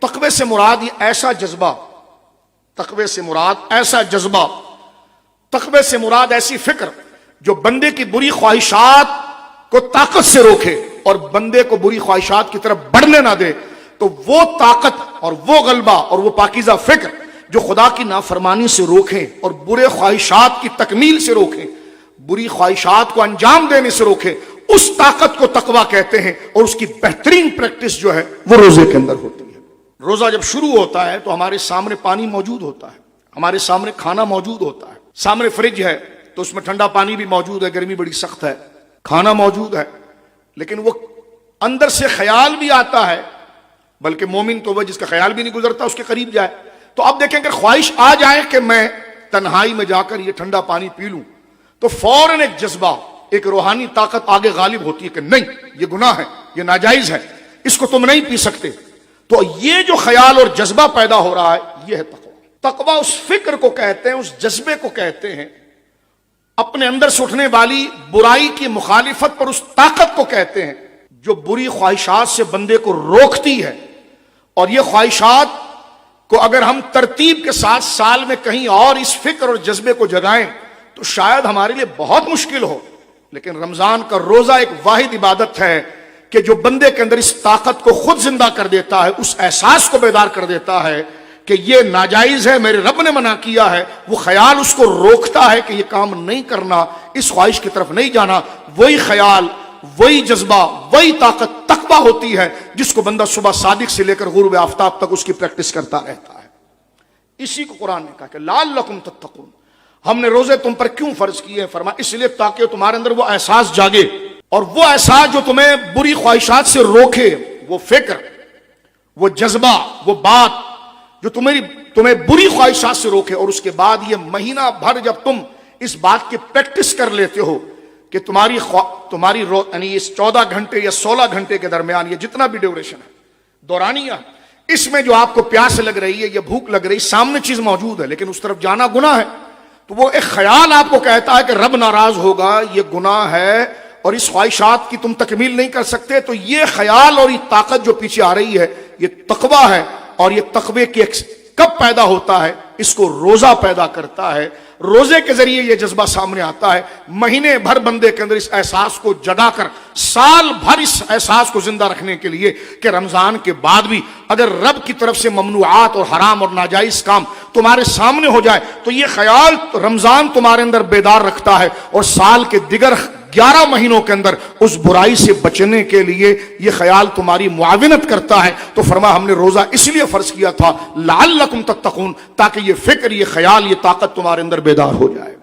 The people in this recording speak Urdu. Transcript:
تقوی سے مراد یہ ایسا جذبہ، تقوی سے مراد ایسا جذبہ، تقوی سے مراد ایسی فکر جو بندے کی بری خواہشات کو طاقت سے روکے اور بندے کو بری خواہشات کی طرف بڑھنے نہ دے۔ تو وہ طاقت اور وہ غلبہ اور وہ پاکیزہ فکر جو خدا کی نافرمانی سے روکیں اور برے خواہشات کی تکمیل سے روکیں، بری خواہشات کو انجام دینے سے روکیں، اس طاقت کو تقویٰ کہتے ہیں۔ اور اس کی بہترین پریکٹس جو ہے وہ روزے کے اندر ہوتی ہے۔ روزہ جب شروع ہوتا ہے تو ہمارے سامنے پانی موجود ہوتا ہے، ہمارے سامنے کھانا موجود ہوتا ہے، سامنے فریج ہے تو اس میں ٹھنڈا پانی بھی موجود ہے، گرمی بڑی سخت ہے، کھانا موجود ہے، لیکن وہ اندر سے خیال بھی آتا ہے، بلکہ مومن تو وہ جس کا خیال بھی نہیں گزرتا اس کے قریب جائے۔ تو اب دیکھیں کہ خواہش آ جائے کہ میں تنہائی میں جا کر یہ ٹھنڈا پانی پی لوں، تو فوراً ایک جذبہ، ایک روحانی طاقت آگے غالب ہوتی ہے کہ نہیں، یہ گناہ ہے، یہ ناجائز ہے، اس کو تم نہیں پی سکتے۔ تو یہ جو خیال اور جذبہ پیدا ہو رہا ہے یہ ہے تقویٰ۔ تقویٰ اس فکر کو کہتے ہیں، اس جذبے کو کہتے ہیں، اپنے اندر سے اٹھنے والی برائی کی مخالفت پر اس طاقت کو کہتے ہیں جو بری خواہشات سے بندے کو روکتی ہے۔ اور یہ خواہشات کو اگر ہم ترتیب کے ساتھ سال میں کہیں اور اس فکر اور جذبے کو جگائیں تو شاید ہمارے لیے بہت مشکل ہو، لیکن رمضان کا روزہ ایک واحد عبادت ہے کہ جو بندے کے اندر اس طاقت کو خود زندہ کر دیتا ہے، اس احساس کو بیدار کر دیتا ہے کہ یہ ناجائز ہے، میرے رب نے منع کیا ہے۔ وہ خیال اس کو روکتا ہے کہ یہ کام نہیں کرنا، اس خواہش کی طرف نہیں جانا۔ وہی خیال، وہی جذبہ، وہی طاقت تقویٰ ہوتی ہے جس کو بندہ صبح صادق سے لے کر غروب آفتاب تک اس کی پریکٹس کرتا رہتا ہے۔ اسی کو قرآن نے کہا کہ لعلکم تتقون، ہم نے روزے تم پر کیوں فرض کیے ہیں؟ فرمایا اس لیے تاکہ تمہارے اندر وہ احساس جاگے، اور وہ احساس جو تمہیں بری خواہشات سے روکے، وہ فکر، وہ جذبہ، وہ بات جو تمہیں بری خواہشات سے روکے۔ اور اس کے بعد یہ مہینہ بھر جب تم اس بات کی پریکٹس کر لیتے ہو کہ تمہاری یعنی اس 14 گھنٹے یا 16 گھنٹے کے درمیان یہ جتنا بھی ڈیوریشن ہے دورانیہ، اس میں جو آپ کو پیاس لگ رہی ہے یا بھوک لگ رہی ہے، سامنے چیز موجود ہے لیکن اس طرف جانا گناہ ہے، تو وہ ایک خیال آپ کو کہتا ہے کہ رب ناراض ہوگا، یہ گناہ ہے اور اس خواہشات کی تم تکمیل نہیں کر سکتے۔ تو یہ خیال اور یہ طاقت جو پیچھے آ رہی ہے یہ تقویٰ ہے۔ اور یہ تقوی کی کب پیدا ہوتا ہے؟ اس کو روزہ پیدا کرتا ہے۔ روزے کے ذریعے یہ جذبہ سامنے آتا ہے، مہینے بھر بندے کے اندر اس احساس کو جگا کر، سال بھر اس احساس کو زندہ رکھنے کے لیے کہ رمضان کے بعد بھی اگر رب کی طرف سے ممنوعات اور حرام اور ناجائز کام تمہارے سامنے ہو جائے تو یہ خیال رمضان تمہارے اندر بیدار رکھتا ہے، اور سال کے دیگر 11 مہینوں کے اندر اس برائی سے بچنے کے لیے یہ خیال تمہاری معاونت کرتا ہے۔ تو فرمایا ہم نے روزہ اس لیے فرض کیا تھا لعلکم تتقون، تاکہ یہ فکر، یہ خیال، یہ طاقت تمہارے اندر بیدار ہو جائے۔